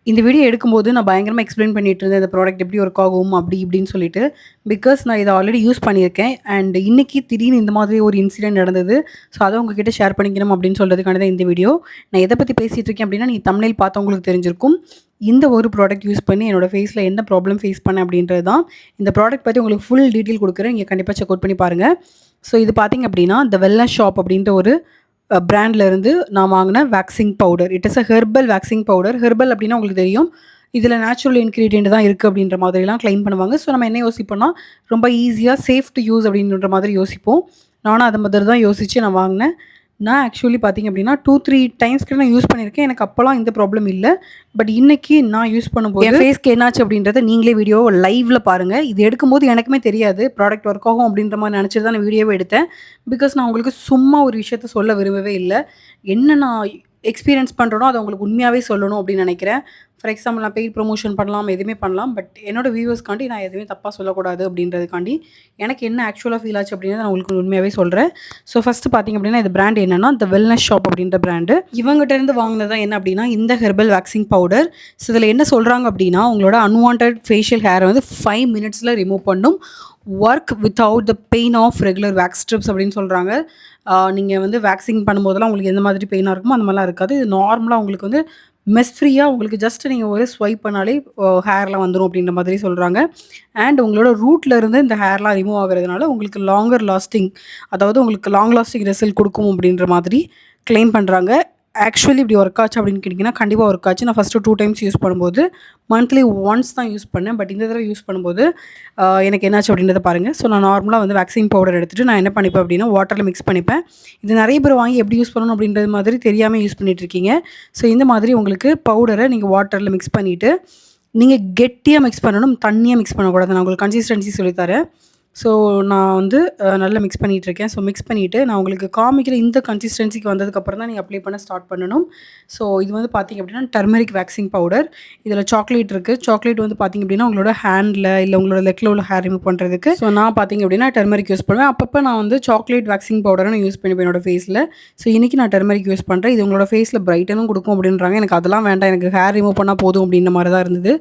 இந்த வீடியோ எடுக்கும்போது நான் பயங்கரமா எக்ஸ்ப்ளைன் பண்ணிட்டு இருந்தேன். இந்த ப்ராடக்ட் எப்படி ஒர்க் ஆகும் அப்படி இப்படின்னு சொல்லிட்டு. பிகாஸ் நான் இத ஆல்ரெடி யூஸ் பண்ணியிருக்கேன். அண்ட் இன்னைக்கு திடீர்னு இந்த மாதிரி ஒரு இன்சிடென்ட் நடந்தது. ஸோ அத உங்ககிட்ட ஷேர் பண்ணிக்கணும் அப்படின்னு சொல்றதுக்காக தான் இந்த வீடியோ. நான் எத பத்தி பேசிட்டு இருக்கேன் அப்படின்னா, நீங்க தம்ப்நெயில் பார்த்தவங்களுக்கு தெரிஞ்சிருக்கும். இந்த ஒரு ப்ராடக்ட் யூஸ் பண்ணி என்னோட ஃபேஸ்ல என்ன ப்ராப்ளம் ஃபேஸ் பண்ணேன் அப்படின்றது தான். இந்த ப்ராடக்ட் பத்தி உங்களுக்கு ஃபுல் டீட்டெயில் குடுக்குறேன். நீங்க கண்டிப்பா செக் அவுட் பண்ணி பாருங்க. ஸோ இது பார்த்தீங்க அப்படின்னா, த வெல்னஸ் ஷாப் அப்படின்ற ஒரு பிராண்ட்ல இருந்து நான் வாங்கின waxing powder. It is a herbal waxing powder. Herbal அப்படின்னா உங்களுக்கு தெரியும். இதில நேச்சுரல் இன்கிரீடியன்ட் தான் இருக்கு அப்படின்ற மாதிரிலாம் கிளைம் பண்ணுவாங்க. ஸோ நம்ம என்ன யோசிப்போம்னா, ரொம்ப ஈஸியா சேஃப் டூ யூஸ் அப்படின்ற மாதிரி யோசிப்போம். நானும் அது மாதிரி தான் யோசிச்சு நான் வாங்கினேன். நான் ஆக்சுவலி பார்த்தீங்க அப்படின்னா 2, 3 டைம்ஸ் கிட்ட நான் யூஸ் பண்ணியிருக்கேன். எனக்கு அப்பலாம் இந்த ப்ராப்ளம் இல்ல. பட் இன்னைக்கு நான் யூஸ் பண்ணும்போது என் ஃபேஸ்க்கு என்னாச்சு அப்படின்றத நீங்களே வீடியோ லைவ்ல பாருங்க. இது எடுக்கும்போது எனக்குமே தெரியாது. ப்ராடக்ட் ஒர்க் ஆகும் அப்படின்ற மாரி நெனச்சுட்டு தான் நான் வீடியோவே எடுத்தேன். பிகாஸ் நான் உங்களுக்கு சும்மா ஒரு விஷயத்த சொல்ல விரும்பவே இல்ல. என்ன நான் எக்ஸ்பீரியன்ஸ் பண்றேனோ, அத உங்களுக்கு உண்மையாவே சொல்லணும் அப்படின்னு நெனைக்கிறேன். ஃபார் எக்ஸாம்பிள் நான் பெய்ட் ப்ரமோஷன் பண்ணலாம், எதுவுமே பண்ணலாம். பட் என்னோட வியூவர்ஸ்க்காண்டி நான் எதுவுமே தப்பா சொல்லக்கூடாது அப்படின்றதுக்காண்டி, எனக்கு என்ன ஆக்சுவலா ஃபீல் ஆச்சு அப்படின்றத நான் உங்களுக்கு உண்மையாவே சொல்றேன். ஸோ ஃபர்ஸ்ட்டு பார்த்தீங்க அப்படின்னா, இந்த பிராண்ட் என்னன்னா, த வெல்னஸ் ஷாப் அப்படின்ற பிராண்டு. இவங்ககிட்ட இருந்து வாங்குனது தான் என்ன அப்படின்னா, இந்த ஹெர்பல் வேக்சிங் பவுடர். ஸோ இதில என்ன சொல்றாங்க அப்படின்னா, உங்களோட அன்வான்டட் ஃபேஷியல் ஹேர வந்து 5 மினிட்ஸ்ல ரிமூவ் பண்ணும். Work without the pain of regular wax strips அப்படின்னு சொல்றாங்க. நீங்க வந்து வேக்சிங் பண்ணும்போதெல்லாம் உங்களுக்கு எந்த மாதிரி பெயினா இருக்குமோ, அந்த மாரிலாம் இருக்காது. இது நார்மலா உங்களுக்கு வந்து மெஸ் ஃப்ரீயா உங்களுக்கு ஜஸ்ட் நீங்க ஒரு ஸ்வைப் பண்ணாலே ஹேர்லாம் வந்துரும் அப்படின்ற மாதிரி சொல்றாங்க. அண்ட் உங்களோட ரூட்ல இருந்து இந்த ஹேர்லாம் ரிமூவ் ஆகுறதுனால உங்களுக்கு லாங்கர் லாஸ்டிங், அதாவது உங்களுக்கு லாங் லாஸ்டிங் ரிசல்ட் குடுக்கும் அப்படின்ற மாதிரி கிளைம் பண்றாங்க. ஆக்சுவலி இப்படி ஒர்க் ஆச்சா அப்படின்னு கேட்டிங்கன்னா, கண்டிப்பா ஒர்க் ஆச்சு. நான் ஃபர்ஸ்ட்டு 2 டைம்ஸ் யூஸ் பண்ணும்போது, மந்த்லி ஒன்ஸ் தான் யூஸ் பண்ணேன். பட் இந்த தடவ யூஸ் பண்ணும்போது, எனக்கு என்னாச்சு அப்படின்றத பாருங்க. ஸோ நான் நார்மலா வந்து வேக்சின் பவுடர் எடுத்துட்டு நான் என்ன பண்ணிப்பேன் அப்படின்னா, வாட்டர்ல மிக்ஸ் பண்ணிப்பேன். இது நெறைய பேர் வாங்கி எப்படி யூஸ் பண்ணணும் அப்படின்றது மாதிரி தெரியாம யூஸ் பண்ணிட்டு இருக்கீங்க. ஸோ இந்த மாதிரி உங்களுக்கு பவுடர நீங்க வாட்டர்ல மிக்ஸ் பண்ணிட்டு, நீங்க கெட்டியா மிக்ஸ் பண்ணணும். தண்ணியா மிக்ஸ் பண்ணக்கூடாது. நான் உங்களுக்கு கன்சிஸ்டன்சி சொல்லி தரேன். ஸோ நான் வந்து நல்லா மிக்ஸ் பண்ணிட்டுருக்கேன். ஸோ மிக்ஸ் பண்ணிட்டு நான் உங்களுக்கு காமிக்கிற இந்த கன்சிஸ்டன்சிக்கு வந்ததுக்கப்புறம் தான் நீங்க அப்ளை பண்ண ஸ்டார்ட் பண்ணணும். ஸோ இது வந்து பார்த்தீங்க அப்படின்னா, டர்மெரிக் வேக்சிங் பவுடர். இதில சாக்லேட் இருக்கு. சாக்லேட் வந்து பார்த்தீங்க அப்படின்னா, உங்களோட ஹேண்ட்ல இல்ல உங்களோட லெக்ல உள்ள ஹேர் ரிமூவ் பண்றதுக்கு. ஸோ நான் பார்த்தீங்க அப்படின்னா, டர்மெரிக் யூஸ் பண்ணுவேன். அப்பப்ப நான் வந்து சாக்லேட் வேக்சிங் பவுடர நான் யூஸ் பண்ணிப்பேன் என்னோட ஃபேஸ்ல. ஸோ இன்னைக்கு நான் டர்மெரிக் யூஸ் பண்றேன். இது உங்களோட ஃபேஸ்ல பிரைட்டனும் குடுக்கும் அப்படின்றாங்க. எனக்கு அதெல்லாம் வேண்டாம். எனக்கு ஹேர் ரிமூவ் பண்ணா போதும் அப்படின்ற மாரி தான் இருந்தது.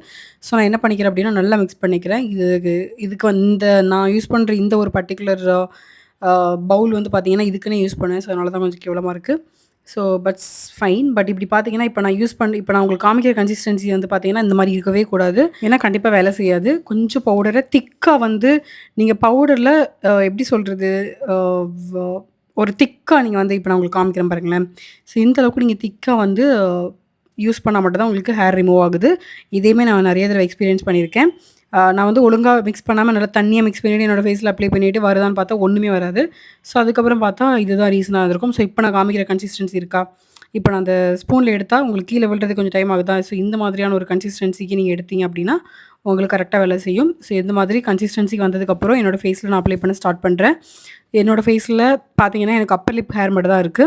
ஸோ நான் என்ன பண்ணிக்கிறேன் அப்படின்னா, நல்லா மிக்ஸ் பண்ணிக்கிறேன். இதுக்கு இந்த நான் யூஸ் பண்ற இந்த ஒரு பர்ட்டிகுலர் பவுல் வந்து பார்த்தீங்கன்னா, இதுக்குன்னே யூஸ் பண்ணுவேன். ஸோ அதனால தான் கொஞ்சம் கேவலமா இருக்கு. So puts fine. பட் இப்படி பார்த்தீங்கன்னா, இப்ப நான் உங்களுக்கு காமிக்கிற கன்சிஸ்டன்சி வந்து பார்த்தீங்கன்னா, இந்த மாரி இருக்கவே கூடாது. ஏன்னா கண்டிப்பா வேலை செய்யாது. கொஞ்சம் பவுடர திக்கா வந்து நீங்க பவுடர்ல எப்படி சொல்றது? அ வ ஒரு திக்கா நீங்க வந்து இப்ப நான் உங்களுக்கு காமிக்கிறேன் பாருங்களேன். ஸோ இந்த அளவுக்கு நீங்க திக்கா வந்து யூஸ் பண்ணா மட்டும் தான் உங்களுக்கு ஹேர் ரிமூவ் ஆகுது. இதையுமே நான் நெறைய தடவ எக்ஸ்பீரியன்ஸ் பண்ணியிருக்கேன். நான் வந்து ஒழுங்கா மிக்ஸ் பண்ணாம நல்லா தண்ணியா மிக்ஸ் பண்ணிட்டு என்னோட ஃபேஸ்ல அப்ளை பண்ணிட்டு வருதான்னு பார்த்தா ஒண்ணுமே வராது. ஸோ அதுக்கப்புறம் பார்த்தா இதுதான் ரீசனா இருந்திருக்கும். ஸோ இப்ப நான் காமிக்கிற கன்சிஸ்டன்சி இருக்கா? இப்ப நான் அந்த ஸ்பூன்ல எடுத்தா உங்களுக்கு கீழ விழுறதுக்கு கொஞ்சம் டைம் ஆகுதா? ஸோ இந்த மாதிரியான ஒரு கன்சிஸ்டன்சிக்கு நீங்க எடுத்தீங்க அப்டின்னா, உங்களுக்கு கரெக்ட்டா வேலை செய்யும். ஸோ இந்த மாதிரி கன்சிஸ்டன்சிக்கு வந்ததுக்கப்புறம் என்னோட ஃபேஸ்ல நான் அப்ளை பண்ண ஸ்டார்ட் பண்றேன். என்னோட ஃபேஸ்ல பார்த்தீங்கன்னா, எனக்கு அப்பர் லிப் ஹேர் மட்டும் தான் இருக்கு.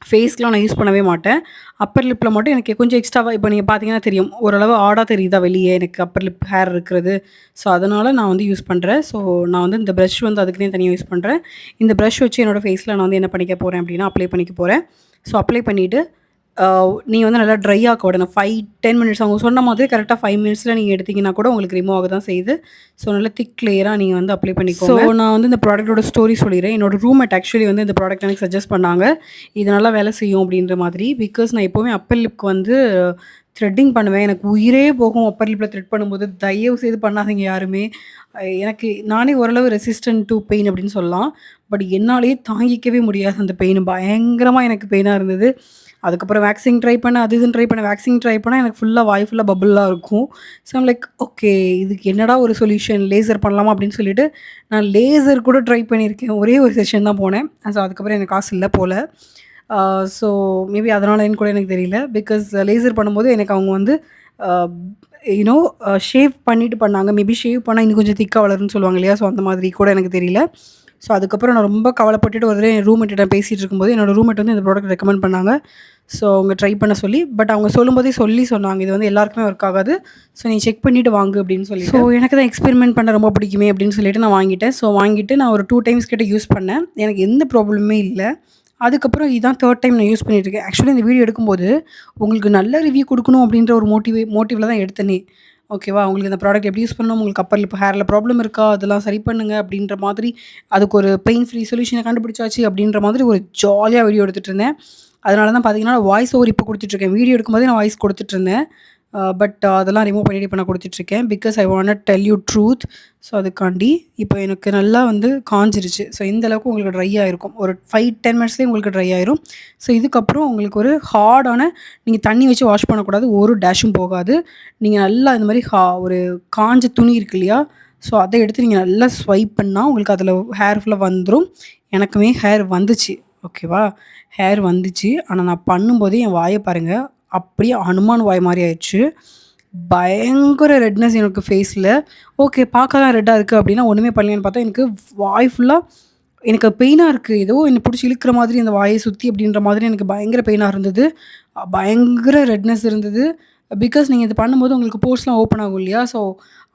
ஃபேஸ்க்குலாம் நான் யூஸ் பண்ணவே மாட்டேன். அப்பர் லிப்ல மட்டும் எனக்கு கொஞ்சம் எக்ஸ்ட்ராவா இப்ப நீங்க பார்த்தீங்கன்னா தெரியும். ஓரளவு ஆடா தெரியுதா வெளிய எனக்கு அப்பர் லிப் ஹேர் இருக்கிறது. ஸோ, அதனால நான் வந்து யூஸ் பண்றேன். ஸோ, நான் வந்து இந்த பிரஷ் வந்து அதுக்குன்னே தனியா யூஸ் பண்றேன். இந்த பிரஷ் வச்சு என்னோட ஃபேஸ்ல நான் வந்து என்ன பண்ணிக்க போறேன் அப்டின்னா, அப்ளை பண்ணிக்க போறேன். ஸோ, அப்ளை பண்ணிட்டு அ நீங்க வந்து நல்லா ட்ரை ஆக்க விடணும். 5, 10 மினிட்ஸ் அவங்க சொன்ன மாதிரி கரெக்ட்டா 5 மினிட்ஸ்ல நீங்க எடுத்தீங்கன்னா கூட உங்களுக்கு ரிமூவ் ஆக தான் செய்யுது. ஸோ, நல்லா திக் லேயரா நீங்க வந்து அப்ளை பண்ணிக்கோங்க. ஸோ, நான் வந்து இந்த ப்ராடக்ட்டோட ஸ்டோரி சொல்லிர்றேன். என்னோட ரூம்மேட் ஆக்சுவலி வந்து இந்த ப்ராடக்ட் எனக்கு சஜெஸ்ட் பண்ணாங்க. இது நல்லா வேலை செய்யும் அப்டின்ற மாதிரி. பிகாஸ் நான் எப்பவுமே அப்பர் லிப்க்கு வந்து த்ரெட்டிங் பண்ணுவேன். எனக்கு உயிரே போகும் அப்பர் லிப்ல த்ரெட் பண்ணும்போது. தயவு செய்து பண்ணாதீங்க யாருமே. எனக்கு நானே ஓரளவு ரெசிஸ்டன்ட் டூ பெயின் அப்டின்னு சொல்லலாம். பட் என்னாலேயே தாங்கிக்கவே முடியாது அந்த பெயின். பயங்கரமா எனக்கு பெயினா இருந்தது. அதுக்கப்புறம் வேக்சிங் ட்ரை பண்ணேன். அது இதுன்னு ட்ரை பண்ணேன். வேக்சிங் ட்ரை பண்ணா எனக்கு ஃபுல்லா வாய் ஃபுல்லா பபிளா இருக்கும். ஸோ ஐம் லைக் ஓகே இதுக்கு என்னடா ஒரு சொல்யூஷன் லேசர் பண்ணலாமா அப்படின்னு சொல்லிட்டு, நான் லேசர் கூட ட்ரை பண்ணியிருக்கேன். ஒரே ஒரு செஷன் தான் போனேன். ஸோ அதுக்கப்புறம் எனக்கு காசு இல்ல போல. ஸோ மேபி அதனாலன்னு கூட எனக்கு தெரியல. பிகாஸ் லேசர் பண்ணும்போது எனக்கு அவங்க வந்து அ யூ நோ ஷேவ் பண்ணிட்டு பண்ணாங்க. மேபி ஷேவ் பண்ணா இன்னும் கொஞ்சம் திக்கா வளரும்ன்னு சொல்லுவாங்க இல்லையா? ஸோ அந்த மாதிரி கூட எனக்கு தெரியல. ஸோ அதுக்கப்புறம் நான் ரொம்ப கவலைப்பட்டுட்டு ஒரு தடவ என் ரூம்மேட்டிட்ட பேசிட்டு இருக்கும்போது, என்னோட ரூம்மேட் வந்து இந்த ப்ராடக்ட் ரெக்கமெண்ட் பண்ணாங்க. ஸோ அவங்க ட்ரை பண்ண சொல்லி, பட் அவங்க சொல்லும்போதே சொன்னாங்க. இது வந்து எல்லாருக்குமே ஒர்க் ஆகாது. ஸோ நீ செக் பண்ணிட்டு வாங்கு அப்படின்னு சொல்லிட்டு. ஸோ எனக்கு தான் எக்ஸ்பெரிமெண்ட் பண்ண ரொம்ப பிடிக்குமே அப்படின்னு சொல்லிட்டு நான் வாங்கிட்டேன். ஸோ வாங்கிட்டு நான் ஒரு 2 டைம்ஸ் கிட்ட யூஸ் பண்ணேன். எனக்கு எந்த ப்ராப்ளமுமே இல்ல. அதுக்கப்புறம் இதான் 3 டைம் நான் யூஸ் பண்ணிட்டுருக்கேன். ஆக்சுவலி இந்த வீடியோ எடுக்கும்போது, உங்களுக்கு நல்ல ரிவ்யூ குடுக்கணும் அப்படின்ற ஒரு மோட்டிவ்ல தான் எடுத்தேனே. ஓகேவா? உங்களுக்கு இந்த ப்ராடக்ட் எப்படி யூஸ் பண்ணணும்? உங்களுக்கு அப்பர் லிப் ஹேர்ல ப்ராப்ளம் இருக்கா? அதெல்லாம் சரி பண்ணுங்க அப்படின்ற மாதிரி, அதுக்கு ஒரு பெயின் ஃப்ரீ சொல்யூஷன கண்டுபிடிச்சாச்சு அப்படின்ற மாதிரி ஒரு ஜாலியா வீடியோ எடுத்துட்டுருந்தேன். அதனால தான் பார்த்தீங்கன்னா, வாய்ஸ் ஓவர் இப்போ குடுத்துட்டுருக்கேன். வீடியோ எடுக்கும்போதே நான் வாய்ஸ் குடுத்துட்டுருந்தேன். பட் அதெல்லாம் ரிமூவ் பண்ணிட்டு இப்ப நான் குடுத்துட்டுருக்கேன். Because I want tell you truth. So அதுக்காண்டி இப்போ எனக்கு நல்லா வந்து காய்ஞ்சிருச்சு. ஸோ இந்த அளவுக்கு உங்களுக்கு ட்ரை ஆயிருக்கும். ஒரு 5, 10 மினிட்ஸ்லயே உங்களுக்கு ட்ரை ஆயிரும். ஸோ இதுக்கப்புறம் உங்களுக்கு ஒரு ஹார்டான நீங்க தண்ணி வச்சு வாஷ் பண்ணக்கூடாது. ஒரு டேஷும் போகாது. நீங்க நல்லா இந்த மாரி ஒரு காஞ்ச துணி இருக்கு இல்லையா? ஸோ அத எடுத்து நீங்க நல்லா ஸ்வைப் பண்ணா உங்களுக்கு அதில ஹேர் ஃபுல்லா வந்துரும். எனக்குமே ஹேர் வந்துச்சு. ஓகேவா? ஹேர் வந்துச்சு. ஆனா நான் பண்ணும்போதே என் வாய பாருங்க. அப்படியே ஹனுமான் வாய் மாரி ஆயிருச்சு. பயங்கர ரெட்னஸ் எனக்கு ஃபேஸ்ல. ஓகே பார்க்க தான் ரெட்டா இருக்கு அப்படின்னா ஒண்ணுமே பண்ணலையான்னு பார்த்தா, எனக்கு வாய் ஃபுல்லா எனக்கு பெயினா இருக்கு. ஏதோ என்ன புடிச்சு இழுக்கிற மாதிரி அந்த வாய சுத்தி அப்படின்ற மாதிரி எனக்கு பயங்கர பெயினா இருந்தது. பயங்கர ரெட்னஸ் இருந்தது. பிகாஸ் நீங்க இது பண்ணும்போது உங்களுக்கு போர்ஸ்லாம் ஓப்பன் ஆகும் இல்லையா? ஸோ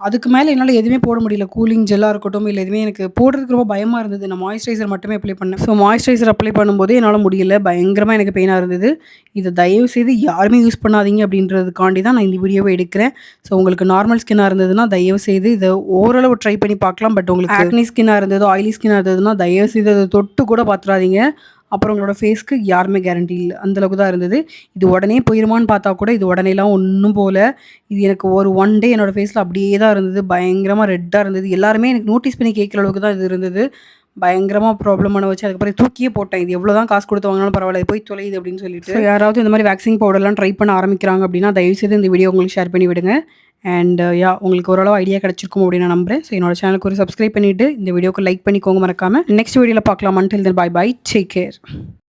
அதுக்கு மேல என்னால எதுவுமே போட முடியல. கூலிங் ஜெல்லா இருக்கட்டும், இல்ல எதுவுமே எனக்கு போடுறதுக்கு ரொம்ப பயமா இருந்தது. நான் மாய்ஸ்சரைசர் மட்டுமே அப்ளை பண்ணேன். ஸோ மாய்ஸ்சரைசர் அப்ளை பண்ணும்போது என்னால முடியல. பயங்கரமா எனக்கு பெயினா இருந்தது. இத தயவு செய்து யாருமே யூஸ் பண்ணாதீங்க அப்படின்றதுக்காண்டி தான் நான் இந்த வீடியோவ எடுக்கிறேன். ஸோ உங்களுக்கு நார்மல் ஸ்கின்னா இருந்ததுன்னா, தயவு செய்து இத ஓரளவு ட்ரை பண்ணி பார்க்கலாம். பட் உங்களுக்கு ஆக்னி ஸ்கின்னா இருந்ததோ, ஆயிலி ஸ்கின்னா இருந்ததுன்னா, தயவு செய்து அத தொட்டு கூட பாத்துறாதீங்க. அப்புறம் உங்களோட ஃபேஸ்க்கு யாருமே கேரண்டி இல்ல. அந்த அளவுக்கு தான் இருந்தது. இது உடனே போயிருமான்னு பார்த்தா கூட, இது உடனேலாம் ஒண்ணும் போல. இது எனக்கு ஒரு 1 டே என்னோட ஃபேஸ்ல அப்படியே தான் இருந்தது. பயங்கரமா ரெட்டா இருந்தது. எல்லாருமே எனக்கு நோட்டீஸ் பண்ணி கேட்கிற அளவுக்கு தான் இது இருந்தது. பயங்கரமா ப்ராப்ளம் பண்ண வச்சு, அதுக்கப்புறம் தூக்கியே போட்டேன். இது எவ்வளோ தான் காசு குடுத்து வாங்குனாலும் பரவால்ல. இது போய் தொலையுது அப்படின்னு சொல்லிட்டு. ஸோ யாராவது இந்த மாரி வேக்சிங் பவுடர்லாம் ட்ரை பண்ண ஆரம்பிக்கிறாங்க அப்படின்னா, தயவுசெய்து இந்த வீடியோ உங்களுக்கு ஷேர் பண்ணி விடுங்க. அண்ட் உங்களுக்கு ஓரளவு ஐடியா கிடைச்சிருக்கும் அப்படின்னு நான் நம்புறேன். ஸோ என்னோட சேனலுக்கு ஒரு சப்ஸ்கிரைப் பண்ணிட்டு, இந்த வீடியோக்கு லைக் பண்ணிக்கோங்க மறக்காம. நெக்ஸ்ட் வீடியோல பார்க்கலாம். Until then bye bye. Take care.